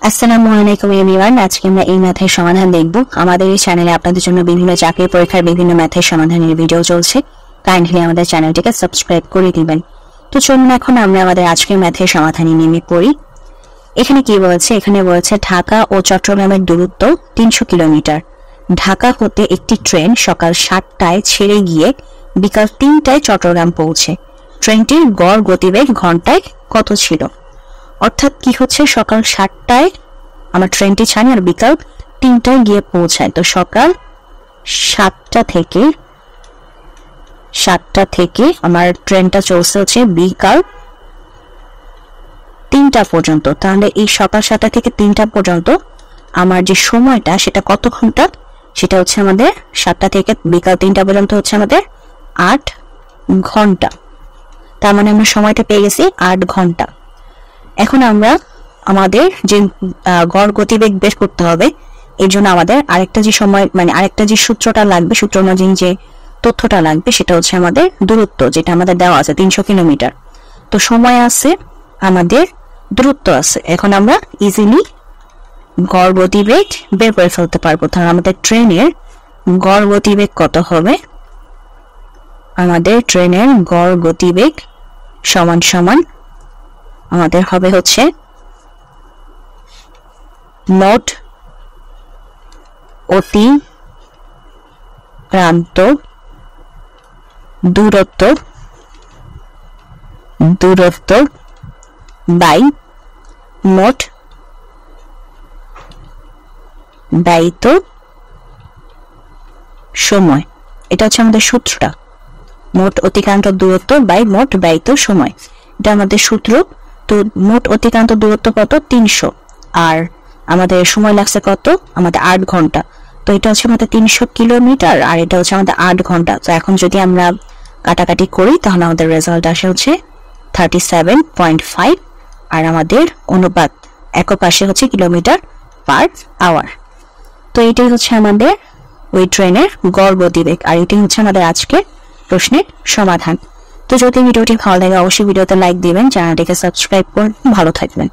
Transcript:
আসসালামু আলাইকুম এভরিওয়ান। আজকে আমরা এই ম্যাথের সমাধান দেখব। আমাদের এই চ্যানেলে আপনাদের জন্য বিভিন্ন চাকরির পরীক্ষার বিভিন্ন ম্যাথের সমাধানের ভিডিও চলছে। কাইন্ডলি আমাদের চ্যানেলটিকে সাবস্ক্রাইব করে দিবেন। তো চলুন এখন আমরা আমাদের আজকের ম্যাথের সমাধানে নেমে পড়ি। এখানে কি বলেছে? এখানে বলেছে ঢাকা ও চট্টগ্রামের দূরত্ব 300 কিলোমিটার। ঢাকা হতে একটি ট্রেন সকাল 7টায় ছেড়ে গিয়ে বিকাল 3টায় চট্টগ্রাম পৌঁছে। ট্রেনটির গড় গতিবেগ ঘন্টায় কত ছিল? অর্থাৎ কি হচ্ছে, সকাল 7টায় আমার ট্রেনটি ছাড়ে আর বিকাল 3টায় গিয়ে পৌঁছায়। তো সকাল 7টা থেকে আমার ট্রেনটা চলছে হচ্ছে বিকাল 3টা পর্যন্ত। তাহলে এই সকাল 7টা থেকে 3টা পর্যন্ত আমার যে সময়টা সেটা কত ঘন্টা? সেটা হচ্ছে আমাদের 7টা থেকে বিকাল 3টা পর্যন্ত হচ্ছে আমাদের 8 ঘন্টা। তার মানে আমরা সময়টা পেয়ে গেছি 8 ঘন্টা। এখন আমরা আমাদের যে গড় গতিবেগ বের করতে হবে, এর জন্য আমাদের আরেকটা যে সময় আরেকটা যে সূত্রটা লাগবে, সূত্র অনুযায়ী যে তথ্যটা লাগবে সেটা হচ্ছে আমাদের দূরত্ব, যেটা আমাদের দেওয়া আছে 300 কিলোমিটার। তো সময় আছে, আমাদের দূরত্ব আছে। এখন আমরা ইজিলি গড় গতিবেগ বের করে ফেলতে পারবো। তাহলে আমাদের ট্রেনের গড় গতিবেগ কত হবে? আমাদের ট্রেনের গড় গতিবেগ সমান আমাদের হবে হচ্ছে মোট অতিক্রান্ত দূরত্ব বাই মোট ব্যয়িত সময়। এটা হচ্ছে আমাদের সূত্রটা, মোট অতিক্রান্ত দূরত্ব বাই মোট ব্যয়িত সময়। এটা আমাদের সূত্র। তো মোট অতিক্রান্ত দূরত্ব কত? 300, আর আমাদের সময় লাগছে কত? আমাদের 8 ঘন্টা। তো এটা হচ্ছে আমাদের 300 কিলোমিটার আর এটা হচ্ছে আমাদের 8 ঘন্টা। তো এখন যদি আমরা কাটাকাটি করি তাহলে আমাদের রেজাল্ট আসে হচ্ছে 37.5, আর আমাদের অনুপাত একক আসে হচ্ছে কিলোমিটার পার আওয়ার। তো এটাই হচ্ছে আমাদের ওই ট্রেনের গড় গতিবেগ, আর এটাই হচ্ছে আমাদের আজকের প্রশ্নের সমাধান। তো যদি ভিডিওটি ভালো লাগে অবশ্যই ভিডিওতে লাইক দিবেন, চ্যানেলটিকে সাবস্ক্রাইব করুন। ভালো থাকবেন।